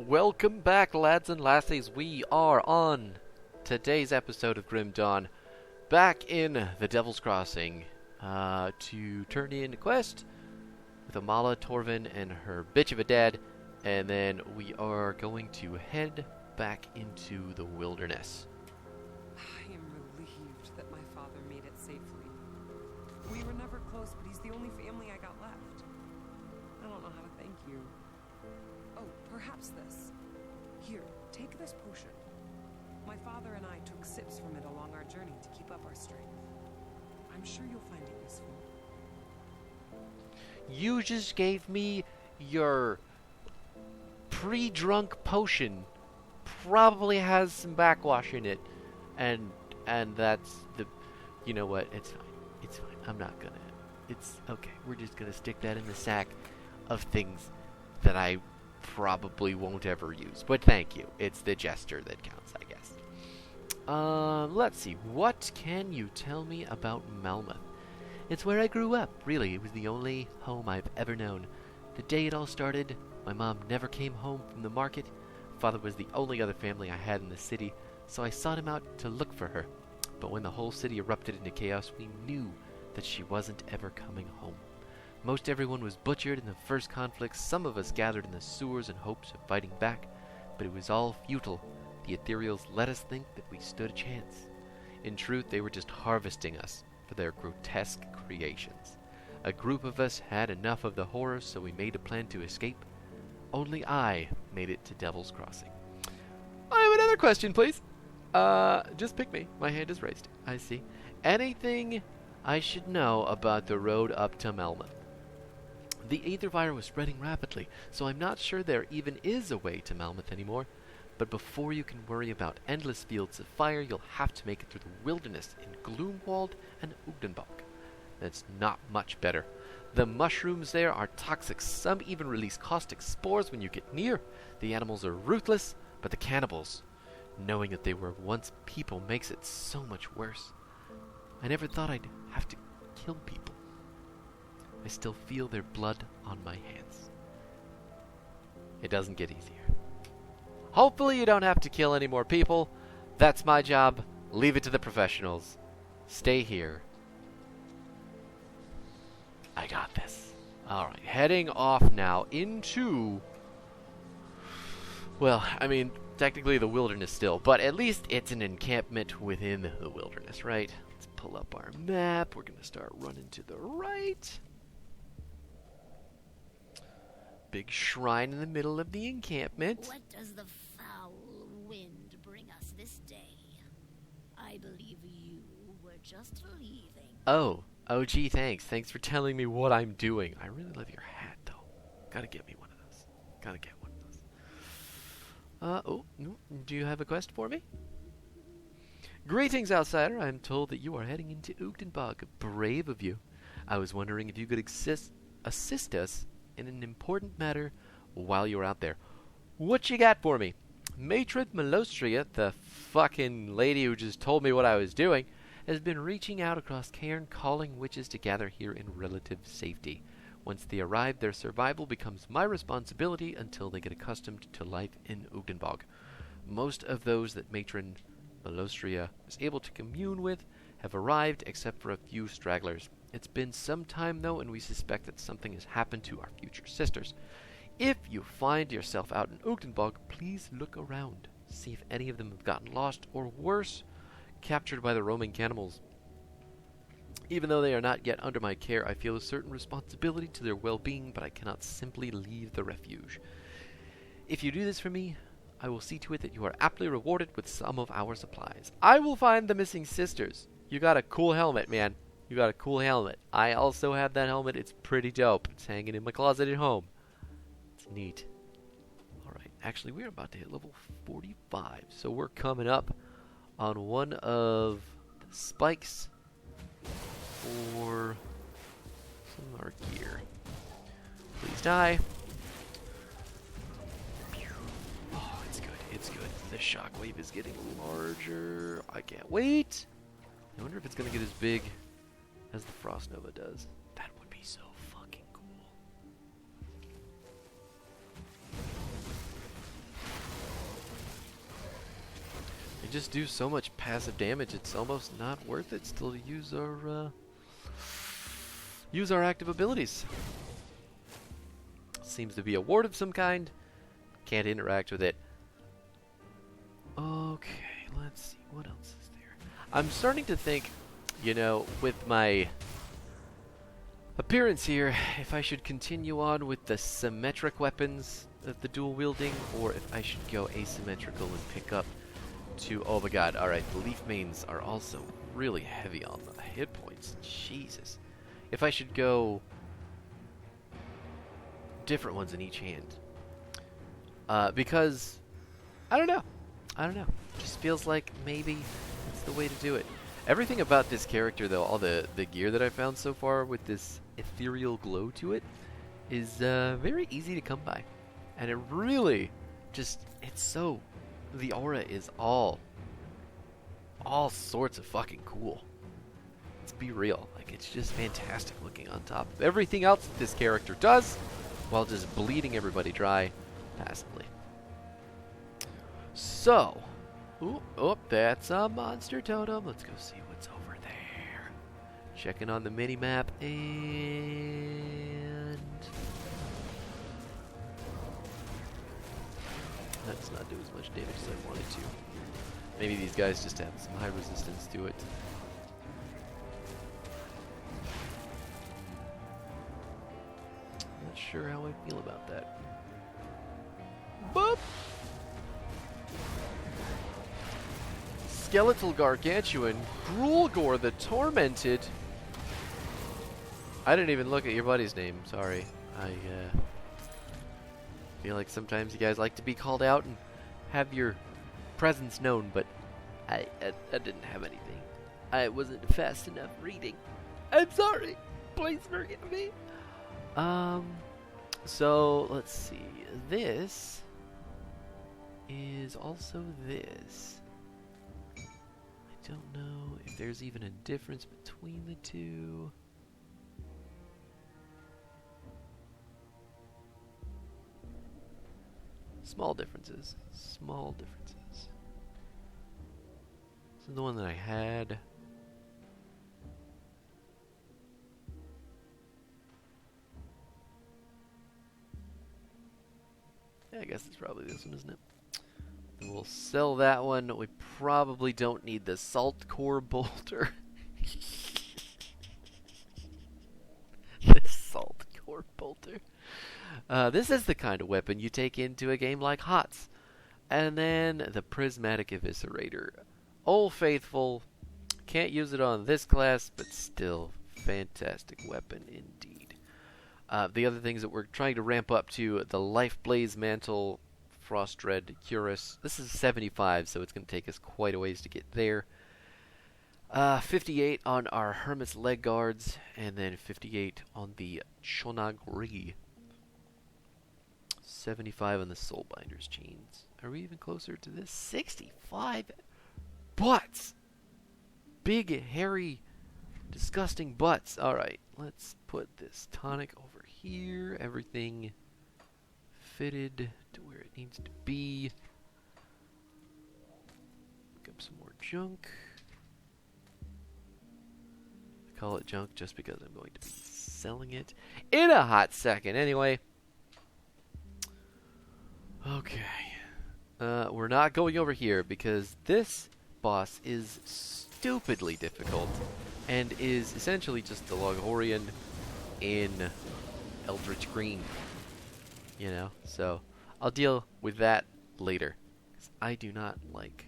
Welcome back, lads and lassies. We are on today's episode of Grim Dawn, back in the Devil's Crossing, to turn in a quest with Amala, Torvin, and her bitch of a dad, and then we are going to head back into the wilderness. I am relieved that my father made it safely. We were never close, but he's the only family I got left. I don't know how to thank you. Oh, perhaps this. Here, take this potion. My father and I took sips from it along our journey to keep up our strength. I'm sure you'll find it useful. You just gave me your pre-drunk potion. Probably has some backwash in it, and that's the. You know what? It's fine. It's fine. I'm not gonna. It's okay. We're just gonna stick that in the sack of things that I probably won't ever use. But thank you. It's the gesture that counts, I guess. Let's see. What can you tell me about Malmouth? It's where I grew up, really. It was the only home I've ever known. The day it all started, my mom never came home from the market. Father was the only other family I had in the city, so I sought him out to look for her. But when the whole city erupted into chaos, we knew that she wasn't ever coming home. Most everyone was butchered in the first conflict. Some of us gathered in the sewers in hopes of fighting back, but it was all futile. The Ethereals let us think that we stood a chance. In truth, they were just harvesting us for their grotesque creations. A group of us had enough of the horror, so we made a plan to escape. Only I made it to Devil's Crossing. I have another question, please. Just pick me. My hand is raised. I see. Anything I should know about the road up to Melmoth? The Aether Virus was spreading rapidly, so I'm not sure there even is a way to Melmoth anymore. But before you can worry about endless fields of fire, you'll have to make it through the wilderness in Gloomwald and Ugnenbalk. That's not much better. The mushrooms there are toxic. Some even release caustic spores when you get near. The animals are ruthless, but the cannibals, knowing that they were once people, makes it so much worse. I never thought I'd have to kill people. I still feel their blood on my hands. It doesn't get easier. Hopefully you don't have to kill any more people. That's my job. Leave it to the professionals. Stay here. I got this. Alright, heading off now into... Well, I mean, technically the wilderness still, but at least it's an encampment within the wilderness, right? Let's pull up our map. We're going to start running to the right. Big shrine in the middle of the encampment. What does the foul wind bring us this day? I believe you were just leaving. Oh, gee, thanks. Thanks for telling me what I'm doing. I really love your hat, though. Gotta get me one of those. Gotta get one of those. Do you have a quest for me? Greetings, outsider. I'm told that you are heading into Ugnenbalk. Brave of you. I was wondering if you could assist us in an important matter while you're out there. What you got for me? Matron Malostria, the fucking lady who just told me what I was doing, has been reaching out across Cairn, calling witches to gather here in relative safety. Once they arrive, their survival becomes my responsibility until they get accustomed to life in Ugnenbalk. Most of those that Matron Malostria is able to commune with have arrived, except for a few stragglers. It's been some time, though, and we suspect that something has happened to our future sisters. If you find yourself out in Ugnenbalk, please look around. See if any of them have gotten lost, or worse, captured by the roaming cannibals. Even though they are not yet under my care, I feel a certain responsibility to their well-being, but I cannot simply leave the refuge. If you do this for me, I will see to it that you are aptly rewarded with some of our supplies. I will find the missing sisters. You got a cool helmet, man. You got a cool helmet. I also have that helmet. It's pretty dope. It's hanging in my closet at home. It's neat. Alright, actually we're about to hit level 45. So we're coming up on one of the spikes for some of our gear. Please die. Oh, it's good. It's good. The shockwave is getting larger. I can't wait. I wonder if it's going to get as big as the Frost Nova does. That would be so fucking cool. They just do so much passive damage, it's almost not worth it still to use our active abilities. Seems to be a ward of some kind. Can't interact with it. Okay, let's see. What else is there? I'm starting to think, you know, with my appearance here, if I should continue on with the symmetric weapons of the dual wielding, or if I should go asymmetrical and pick up to... Oh my god, alright, the leaf mains are also really heavy on the hit points. Jesus. If I should go different ones in each hand. Because, I don't know. Just feels like maybe it's the way to do it. Everything about this character, though, all the gear that I found so far with this ethereal glow to it, is very easy to come by. And it really just, it's so, the aura is all sorts of fucking cool. Let's be real. Like, it's just fantastic looking on top of everything else that this character does, while just bleeding everybody dry passively. So, that's a monster totem. Let's go see what's over there. Checking on the mini-map, and that does not do as much damage as I wanted to. Maybe these guys just have some high resistance to it. Not sure how I feel about that. Boop! Skeletal Gargantuan, Grulgor the Tormented. I didn't even look at your buddy's name, sorry. I feel like sometimes you guys like to be called out and have your presence known, but I didn't have anything. I wasn't fast enough reading. I'm sorry. Please forgive me. So let's see. This is also this. I don't know if there's even a difference between the two. Small differences. Small differences. This is the one that I had. Yeah, I guess it's probably this one, isn't it? And we'll sell that one. We probably don't need the Salt Core Bolter. The Salt Core Bolter. This is the kind of weapon you take into a game like HOTS. And then the Prismatic Eviscerator. Old Faithful. Can't use it on this class, but still fantastic weapon indeed. The other things that we're trying to ramp up to, the Life Blaze Mantle, Frost Dread, Cuirass. This is 75, so it's going to take us quite a ways to get there. 58 on our Hermit's Leg Guards, and then 58 on the Chonagri. 75 on the Soulbinder's Chains. Are we even closer to this? 65 butts! Big, hairy, disgusting butts. Alright, let's put this tonic over here. Everything fitted to where it needs to be. Pick up some more junk. I call it junk just because I'm going to be selling it in a hot second. Anyway. Okay. We're not going over here because this boss is stupidly difficult and is essentially just the Longhorian in Eldritch Green. You know, so I'll deal with that later. 'Cause I do not like...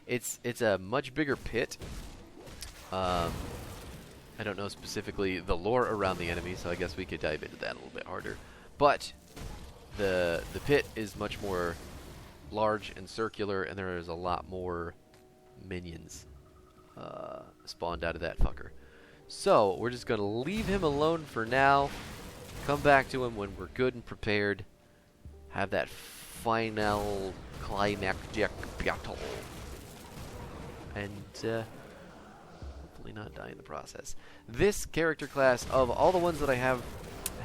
It's a much bigger pit. I don't know specifically the lore around the enemy, so I guess we could dive into that a little bit harder. But the pit is much more large and circular, and there is a lot more minions spawned out of that fucker. So we're just gonna leave him alone for now. Come back to him when we're good and prepared. Have that final climactic battle. And hopefully not die in the process. This character class, of all the ones that I have,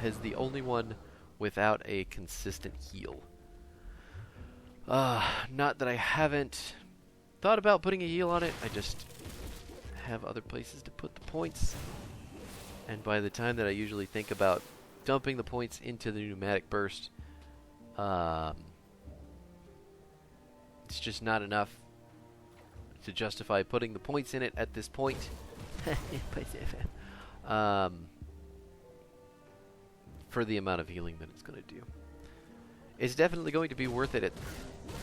is the only one without a consistent heal. Not that I haven't thought about putting a heal on it. I just have other places to put the points. And by the time that I usually think about dumping the points into the pneumatic burst, it's just not enough to justify putting the points in it at this point. For the amount of healing that it's going to do. It's definitely going to be worth it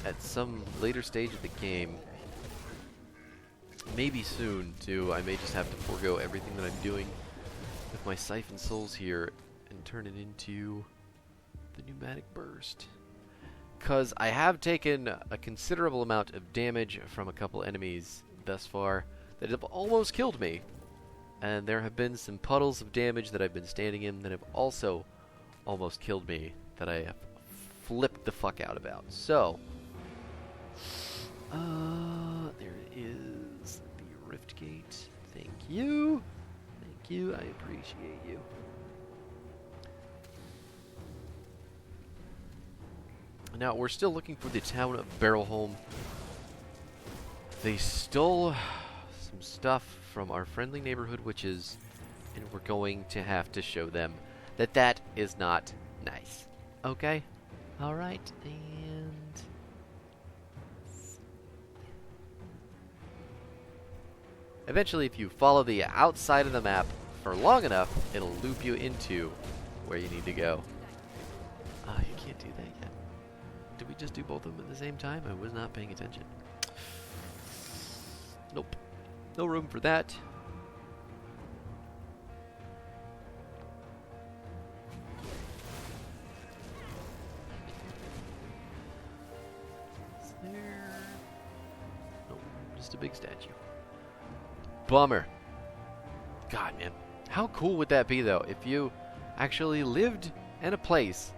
at some later stage of the game. Maybe soon, too. I may just have to forego everything that I'm doing with my Siphon Souls here and turn it into the pneumatic burst. Because I have taken a considerable amount of damage from a couple enemies thus far that have almost killed me. And there have been some puddles of damage that I've been standing in that have also almost killed me that I have flipped the fuck out about. So, there it is. The Rift Gate. Thank you. Thank you. I appreciate you. Now, we're still looking for the town of Barrelholm. They stole some stuff from our friendly neighborhood witches, and we're going to have to show them that that is not nice. Okay? Alright, and... eventually, if you follow the outside of the map for long enough, it'll loop you into where you need to go. Oh, you can't do that yet. Did we just do both of them at the same time? I was not paying attention. Nope. No room for that. Is there... nope, just a big statue. Bummer. God, man. How cool would that be, though, if you actually lived in a place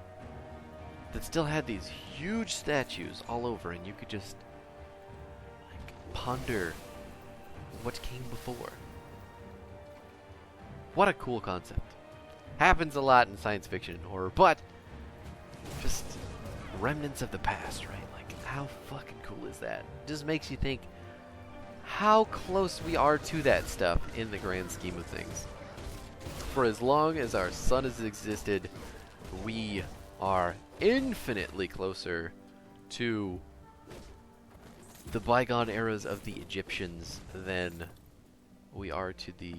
that still had these huge statues all over and you could just, like, ponder what came before. What a cool concept. Happens a lot in science fiction and horror, but just remnants of the past, right? Like, how fucking cool is that? Just makes you think how close we are to that stuff in the grand scheme of things. For as long as our sun has existed, we are infinitely closer to the bygone eras of the Egyptians than we are to the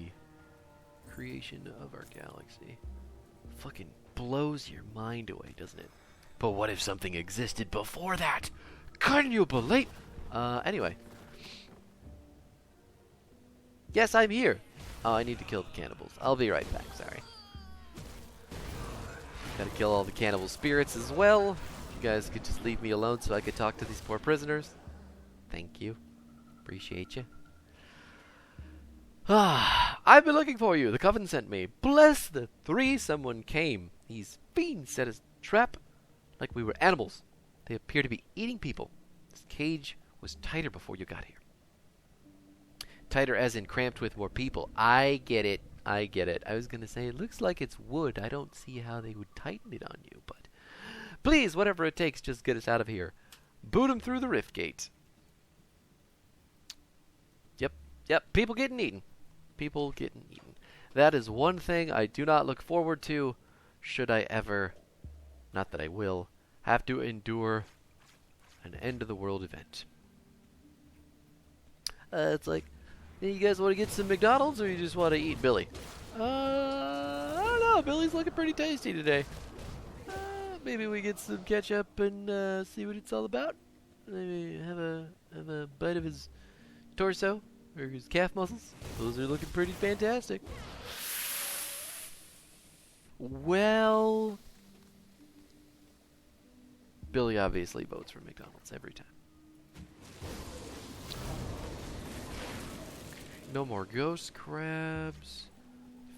creation of our galaxy. Fucking blows your mind away, doesn't it? But what if something existed before that? Can you believe? Anyway. Yes, I'm here. Oh, I need to kill the cannibals. I'll be right back, sorry. Gotta kill all the cannibal spirits as well. You guys could just leave me alone so I could talk to these poor prisoners. Thank you. Appreciate you. I've been looking for you. The coven sent me. Bless the three. Someone came. These fiends set a trap like we were animals. They appear to be eating people. This cage was tighter before you got here. Tighter as in cramped with more people. I get it. I get it. I was going to say, it looks like it's wood. I don't see how they would tighten it on you, but please, whatever it takes, just get us out of here. Boot them through the rift gate. Yep, people getting eaten. People getting eaten. That is one thing I do not look forward to, should I ever, not that I will, have to endure an end-of-the-world event. It's like, hey, you guys want to get some McDonald's, or you just want to eat Billy? I don't know. Billy's looking pretty tasty today. Maybe we get some ketchup and see what it's all about. Maybe have a bite of his torso or his calf muscles. Those are looking pretty fantastic. Well, Billy obviously votes for McDonald's every time. No more ghost crabs.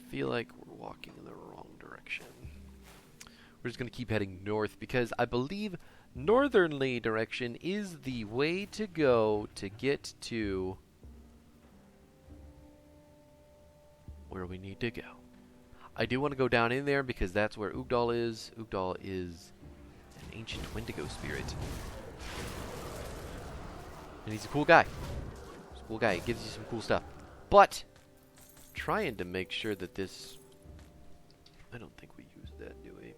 Feel like we're walking in the wrong direction. We're just going to keep heading north because I believe northernly direction is the way to go to get to where we need to go. I do want to go down in there because that's where Ugdal is. Ugdal is an ancient Wendigo spirit. And he's a cool guy. cool guy. He gives you some cool stuff. But trying to make sure that this... I don't think we used that, do we?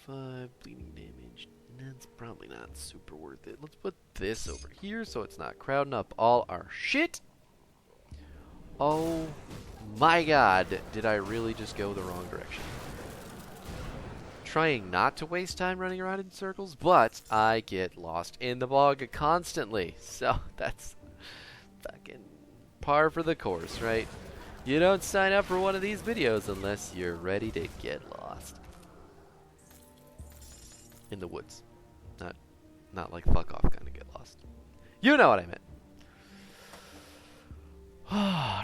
45, bleeding damage. That's probably not super worth it. Let's put this over here so it's not crowding up all our shit. Oh my god, did I really just go the wrong direction? Trying not to waste time running around in circles, but I get lost in the bog constantly. So that's fucking par for the course, right? You don't sign up for one of these videos unless you're ready to get lost. In the woods. Not like fuck off kind of get lost. You know what I meant.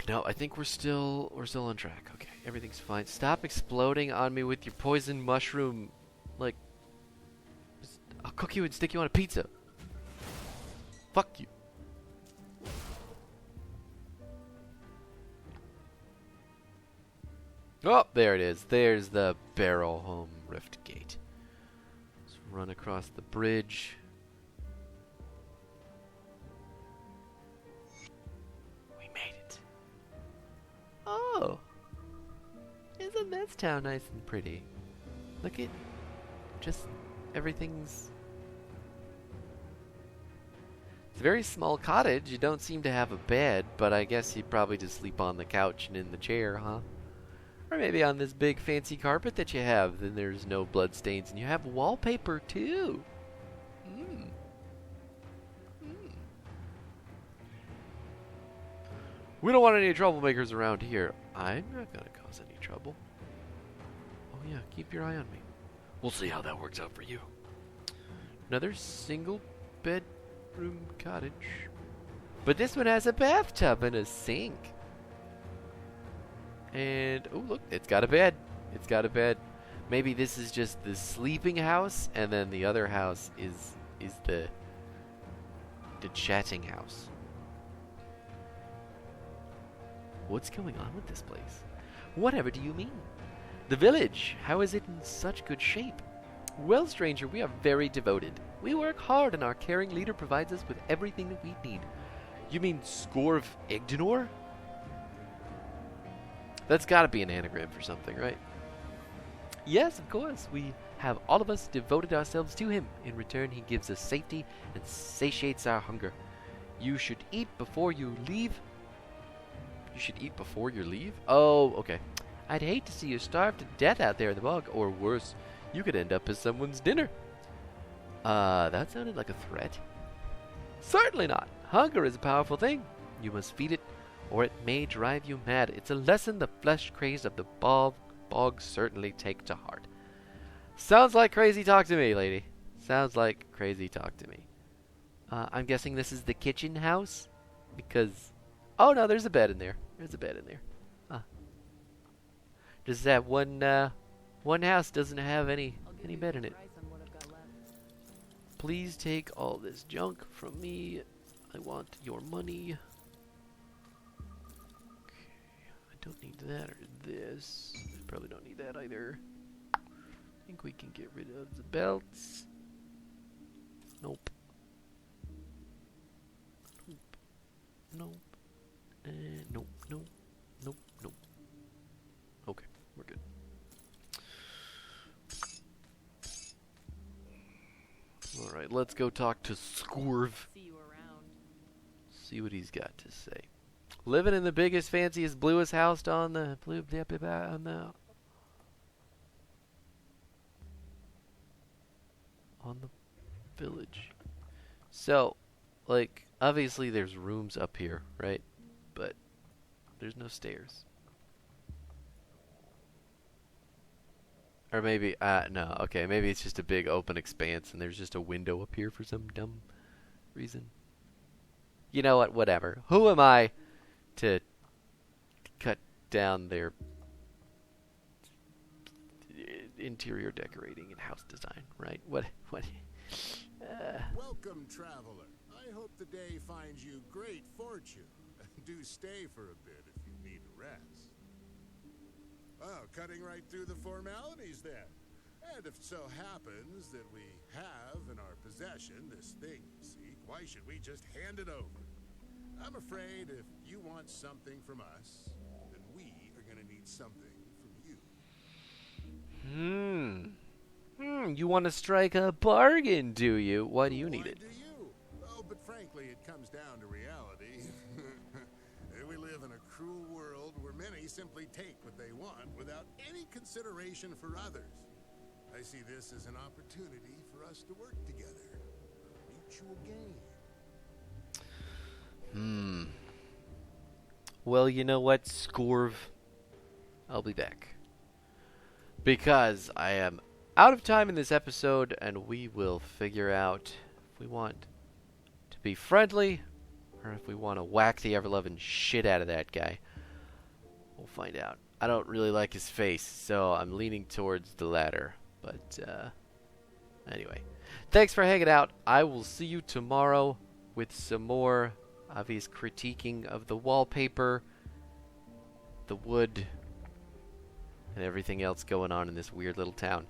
No, I think we're still on track. Okay, everything's fine. Stop exploding on me with your poison mushroom. Like, I'll cook you and stick you on a pizza. Fuck you. Oh, there it is. There's the Barrow Home Rift Gate. Let's run across the bridge. Oh, isn't this town nice and pretty? Look at just everything's... It's a very small cottage. You don't seem to have a bed, but I guess you'd probably just sleep on the couch and in the chair, huh? Or maybe on this big fancy carpet that you have. Then there's no blood stains and you have wallpaper too. We don't want any troublemakers around here. I'm not gonna cause any trouble. Oh yeah, keep your eye on me. We'll see how that works out for you. Another single bedroom cottage. But this one has a bathtub and a sink. And, oh look, it's got a bed. It's got a bed. Maybe this is just the sleeping house, and then the other house is the chatting house. What's going on with this place? Whatever do you mean? The village, how is it in such good shape? Well, stranger, we are very devoted. We work hard and our caring leader provides us with everything that we need. You mean Scorv Igdenor? That's gotta be an anagram for something, right? Yes, of course. We have all of us devoted ourselves to him. In return, he gives us safety and satiates our hunger. You should eat before you leave. You should eat before you leave? Oh, okay. I'd hate to see you starve to death out there in the bog, or worse, you could end up as someone's dinner. That sounded like a threat. Certainly not. Hunger is a powerful thing. You must feed it, or it may drive you mad. It's a lesson the flesh crazed of the bog certainly take to heart. Sounds like crazy talk to me, lady. Sounds like crazy talk to me. I'm guessing this is the kitchen house? Because... oh no, there's a bed in there. There's a bed in there. Does that one house doesn't have any bed in it? Please take all this junk from me. I want your money. Okay, I don't need that or this. I probably don't need that either. I think we can get rid of the belts. Nope. Nope. Nope. Okay, we're good. Alright, let's go talk to Scorv. See you around. See what he's got to say. Living in the biggest, fanciest, bluest house on the village. So, like, obviously there's rooms up here, right? But there's no stairs. Or maybe, no, okay, maybe it's just a big open expanse and there's just a window up here for some dumb reason. You know what, whatever. Who am I to cut down their interior decorating and house design, right? What? Welcome, traveler. I hope the day finds you great fortune. Do stay for a bit if you need a rest. Oh, cutting right through the formalities then. And if it so happens that we have in our possession this thing you seek, Why should we just hand it over? I'm afraid if you want something from us, then we are going to need something from you. You want to strike a bargain, do you? Why do you need Why it? do you? Oh, but frankly, it comes down to reality. We live in a cruel world where many simply take what they want without any consideration for others. I see this as an opportunity for us to work together. Mutual gain. Well, you know what, Scorv? I'll be back. Because I am out of time in this episode, and we will figure out if we want to be friendly, or if we want to whack the ever-loving shit out of that guy. We'll find out. I don't really like his face, so I'm leaning towards the latter. But, anyway. Thanks for hanging out. I will see you tomorrow with some more obvious critiquing of the wallpaper, the wood, and everything else going on in this weird little town.